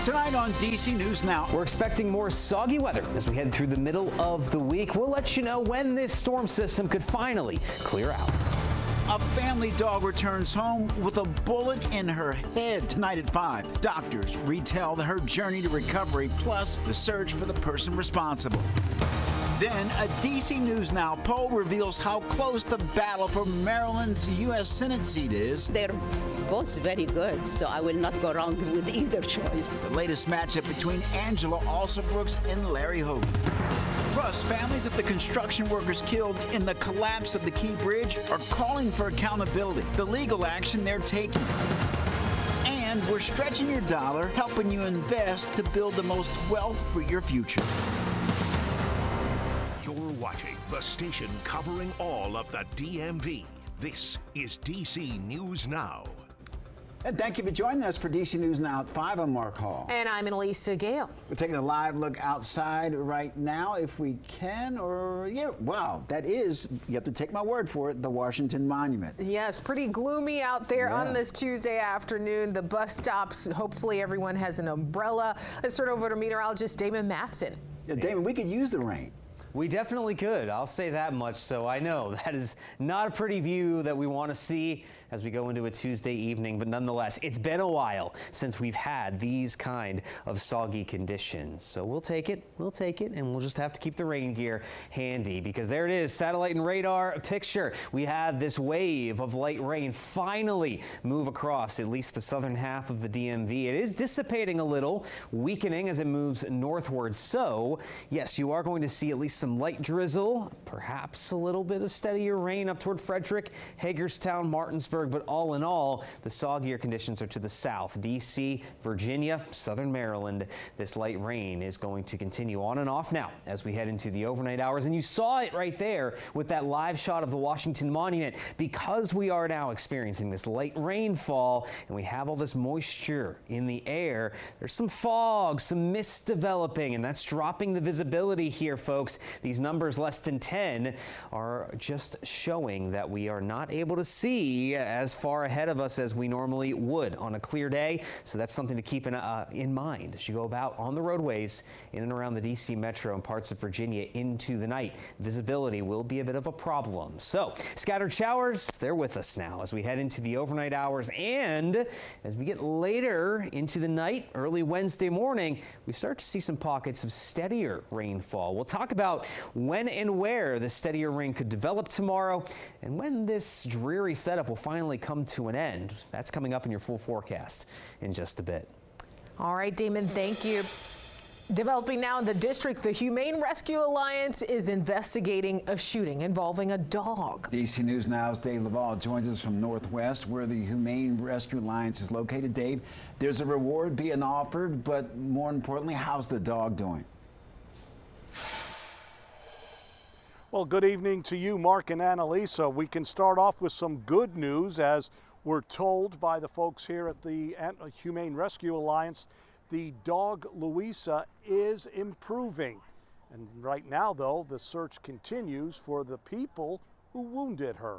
Tonight on DC News Now. We're expecting more soggy weather as we head through the middle of the week. We'll let you know when this storm system could finally clear out. A family dog returns home with a bullet in her head tonight at 5. Doctors retell her journey to recovery, plus the search for the person responsible. Then a DC News Now poll reveals how close the battle for Maryland's U.S. Senate seat is. They're both very good, so I will not go wrong with either choice. The latest matchup between Angela Alsobrooks and Larry Hogan. Plus, families of the construction workers killed in the collapse of the Key Bridge are calling for accountability, the legal action they're taking. And we're stretching your dollar, helping you invest to build the most wealth for your future. You're watching the station covering all of the DMV. This is DC News Now. And thank you for joining us for DC News Now at 5. I'm Mark Hall. And I'm Elisa Gale. We're taking a live look outside right now, if we can, wow, that is, you have to take my word for it, the Washington Monument. Yes, pretty gloomy out there Yeah. on this Tuesday afternoon. The bus stops, hopefully everyone has an umbrella. Let's turn over to meteorologist Damon Matson. Yeah, Damon, we could use the rain. We definitely could. I'll say that much. So I know that is not a pretty view that we want to see as we go into a Tuesday evening. But nonetheless, it's been a while since we've had these kind of soggy conditions. So we'll take it. We'll take it. And we'll just have to keep the rain gear handy because there it is. Satellite and radar picture. We have this wave of light rain finally move across at least the southern half of the DMV. It is dissipating a little, weakening as it moves northward. So yes, you are going to see at least some light drizzle, perhaps a little bit of steadier rain up toward Frederick, Hagerstown, Martinsburg, but all in all, the soggier conditions are to the south. DC, Virginia, southern Maryland. This light rain is going to continue on and off now as we head into the overnight hours. And you saw it right there with that live shot of the Washington Monument. Because we are now experiencing this light rainfall and we have all this moisture in the air, there's some fog, some mist developing, and that's dropping the visibility here, folks. These numbers less than 10 are just showing that we are not able to see as far ahead of us as we normally would on a clear day. So that's something to keep in mind as you go about on the roadways in and around the DC Metro and parts of Virginia into the night. Visibility will be a bit of a problem. So scattered showers, they're with us now as we head into the overnight hours, and as we get later into the night, early Wednesday morning, we start to see some pockets of steadier rainfall. We'll talk about when and where the steadier rain could develop tomorrow and when this dreary setup will finally come to an end. That's coming up in your full forecast in just a bit. All right, Damon, thank you. Developing now in the district, the Humane Rescue Alliance is investigating a shooting involving a dog. DC News Now's Dave Laval joins us from Northwest, where the Humane Rescue Alliance is located. Dave, there's a reward being offered, but more importantly, how's the dog doing? Well, good evening to you, Mark and Annalisa. We can start off with some good news, as we're told by the folks here at the Humane Rescue Alliance. The dog Louisa is improving. And right now, though, the search continues for the people who wounded her.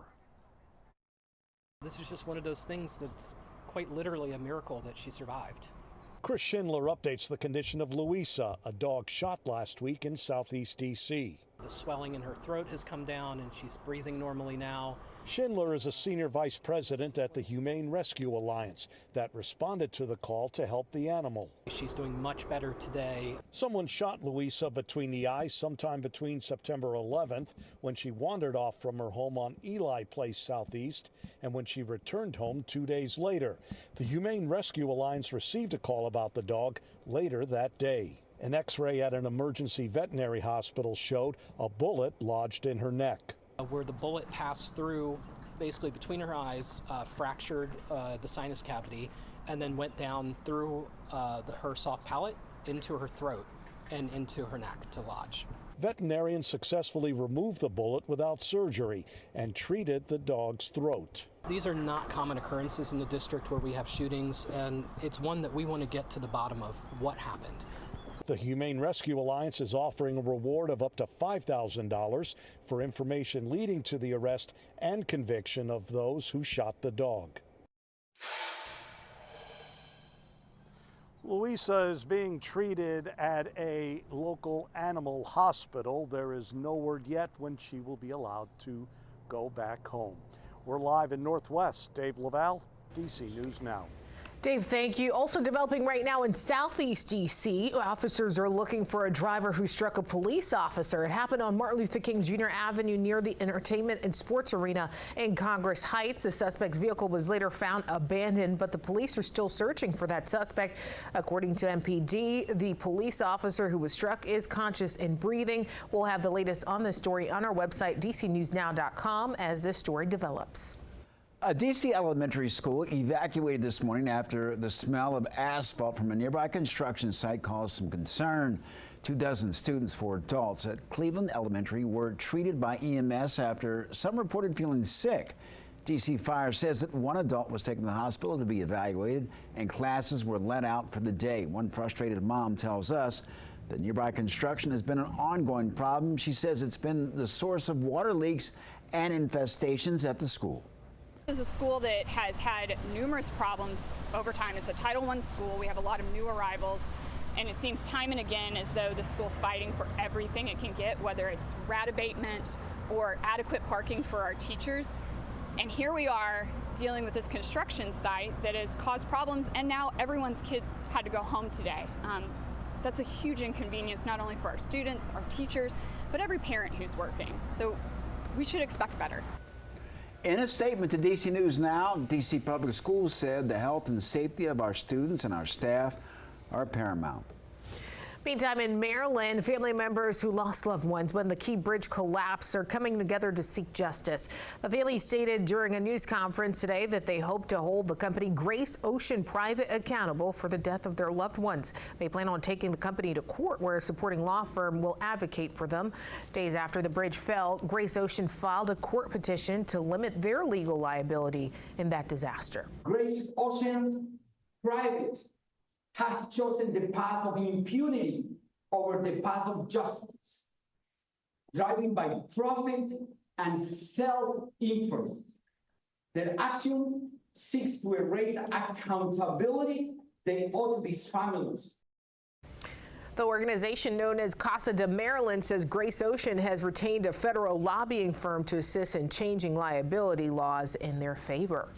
This is just one of those things that's quite literally a miracle that she survived. Chris Schindler updates the condition of Louisa, a dog shot last week in southeast DC. The swelling in her throat has come down and she's breathing normally now. Schindler is a senior vice president at the Humane Rescue Alliance that responded to the call to help the animal. She's doing much better today. Someone shot Louisa between the eyes sometime between September 11th, when she wandered off from her home on Eli Place Southeast, and when she returned home 2 days later. The Humane Rescue Alliance received a call about the dog later that day. An X-ray at an emergency veterinary hospital showed a bullet lodged in her neck. Where the bullet passed through, basically between her eyes, fractured the sinus cavity, and then went down through her soft palate into her throat and into her neck to lodge. Veterinarians successfully removed the bullet without surgery and treated the dog's throat. These are not common occurrences in the district where we have shootings, and it's one that we want to get to the bottom of what happened. The Humane Rescue Alliance is offering a reward of up to $5,000 for information leading to the arrest and conviction of those who shot the dog. Louisa is being treated at a local animal hospital. There is no word yet when she will be allowed to go back home. We're live in Northwest. Dave Laval, DC News Now. Dave, thank you. Also developing right now in Southeast D.C., officers are looking for a driver who struck a police officer. It happened on Martin Luther King Jr. Avenue near the Entertainment and Sports Arena in Congress Heights. The suspect's vehicle was later found abandoned, but the police are still searching for that suspect. According to MPD, the police officer who was struck is conscious and breathing. We'll have the latest on this story on our website, dcnewsnow.com, as this story develops. A D.C. elementary school evacuated this morning after the smell of asphalt from a nearby construction site caused some concern. 24 students, 4 adults at Cleveland Elementary were treated by EMS after some reported feeling sick. D.C. Fire says that 1 adult was taken to the hospital to be evaluated and classes were let out for the day. One frustrated mom tells us the nearby construction has been an ongoing problem. She says it's been the source of water leaks and infestations at the school. This is a school that has had numerous problems over time. It's a Title I school. We have a lot of new arrivals, and it seems time and again as though the school's fighting for everything it can get, whether it's rat abatement or adequate parking for our teachers. And here we are dealing with this construction site that has caused problems, and now everyone's kids had to go home today. That's a huge inconvenience, not only for our students, our teachers, but every parent who's working. So we should expect better. In a statement to DC News Now, DC Public Schools said the health and safety of our students and our staff are paramount. Meantime, in Maryland, family members who lost loved ones when the Key Bridge collapsed are coming together to seek justice. The family stated during a news conference today that they hope to hold the company Grace Ocean Private accountable for the death of their loved ones. They plan on taking the company to court where a supporting law firm will advocate for them. Days after the bridge fell, Grace Ocean filed a court petition to limit their legal liability in that disaster. Grace Ocean Private has chosen the path of impunity over the path of justice, driving by profit and self-interest. Their action seeks to erase accountability they owe to these families. The organization known as Casa de Maryland says Grace Ocean has retained a federal lobbying firm to assist in changing liability laws in their favor.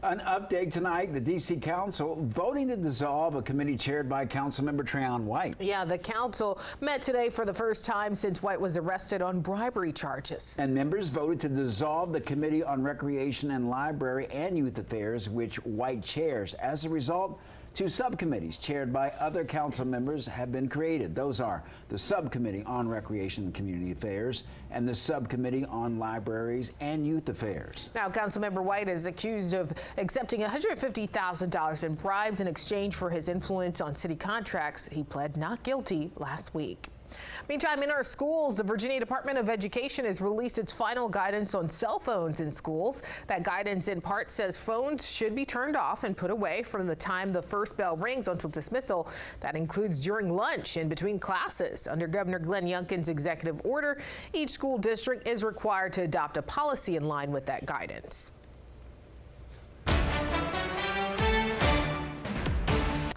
An update tonight, the D.C. Council voting to dissolve a committee chaired by Councilmember Trayon White. Yeah, the council met today for the first time since White was arrested on bribery charges. And members voted to dissolve the Committee on Recreation and Library and Youth Affairs, which White chairs. As a result, 2 subcommittees chaired by other council members have been created. Those are the Subcommittee on Recreation and Community Affairs and the Subcommittee on Libraries and Youth Affairs. Now, Councilmember White is accused of accepting $150,000 in bribes in exchange for his influence on city contracts. He pled not guilty last week. Meantime, in our schools, the Virginia Department of Education has released its final guidance on cell phones in schools. That guidance in part says phones should be turned off and put away from the time the first bell rings until dismissal. That includes during lunch and between classes. Under Governor Glenn Youngkin's executive order, each school district is required to adopt a policy in line with that guidance.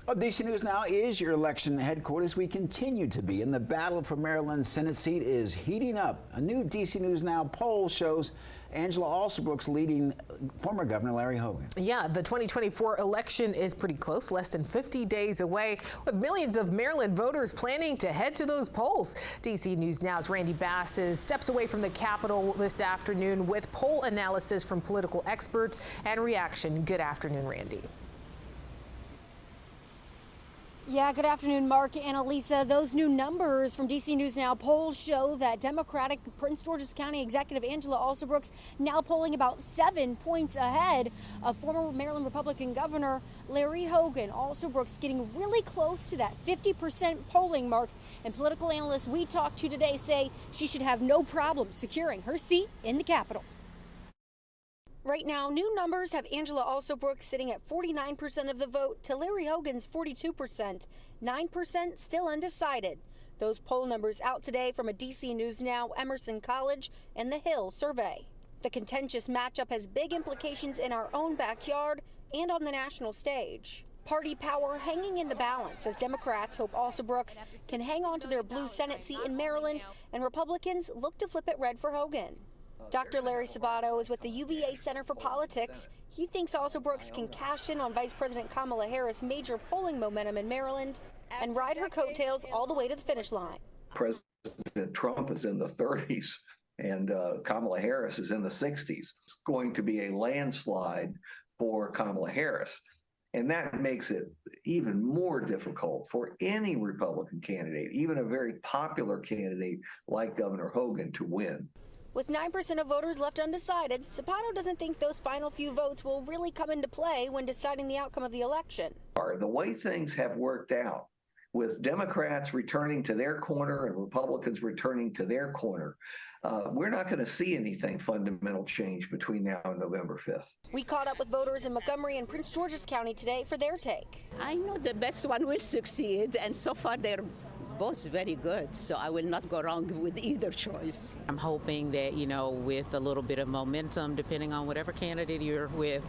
DC News Now is your election headquarters. We continue to be, and the battle for Maryland's Senate seat is heating up. A new DC News Now poll shows Angela Alsobrooks leading former Governor Larry Hogan. Yeah, the 2024 election is pretty close, less than 50 days away, with millions of Maryland voters planning to head to those polls. DC News Now's Randy Bass steps away from the Capitol this afternoon with poll analysis from political experts and reaction. Good afternoon, Randy. Yeah, good afternoon, Mark and Elisa. Those new numbers from DC News Now polls show that Democratic Prince George's County Executive Angela Alsobrooks now polling about 7 points ahead of former Maryland Republican Governor Larry Hogan. Alsobrooks getting really close to that 50% polling mark. And political analysts we talked to today say she should have no problem securing her seat in the Capitol. Right now, new numbers have Angela Alsobrooks sitting at 49% of the vote to Larry Hogan's 42%, 9% still undecided. Those poll numbers out today from a DC News Now, Emerson College, and the Hill survey. The contentious matchup has big implications in our own backyard and on the national stage. Party power hanging in the balance as Democrats hope Alsobrooks can hang on to their blue Senate seat in Maryland and Republicans look to flip it red for Hogan. Dr. Larry Sabato is with the UVA Center for Politics. He thinks Alsobrooks can cash in on Vice President Kamala Harris' major polling momentum in Maryland and ride her coattails all the way to the finish line. President Trump is in the 30s and Kamala Harris is in the 60s. It's going to be a landslide for Kamala Harris. And that makes it even more difficult for any Republican candidate, even a very popular candidate like Governor Hogan, to win. With 9% of voters left undecided, Sabato doesn't think those final few votes will really come into play when deciding the outcome of the election. The way things have worked out, with Democrats returning to their corner and Republicans returning to their corner, we're not going to see anything fundamental change between now and November 5th. We caught up with voters in Montgomery and Prince George's County today for their take. I know the best one will succeed, and so far they're both very good, so I will not go wrong with either choice. I'm hoping that, with a little bit of momentum, depending on whatever candidate you're with,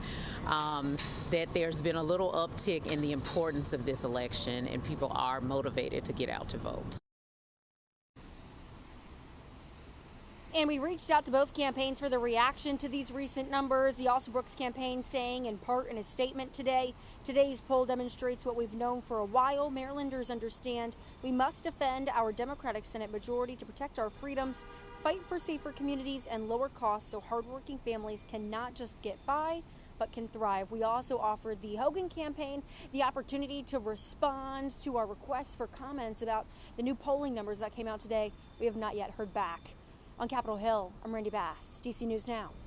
that there's been a little uptick in the importance of this election and people are motivated to get out to vote. And we reached out to both campaigns for the reaction to these recent numbers. The Alsobrooks campaign saying in part in a statement today, today's poll demonstrates what we've known for a while. Marylanders understand we must defend our Democratic Senate majority to protect our freedoms, fight for safer communities and lower costs so hardworking families can not just get by, but can thrive. We also offered the Hogan campaign the opportunity to respond to our requests for comments about the new polling numbers that came out today. We have not yet heard back. On Capitol Hill, I'm Randy Bass, DC News Now.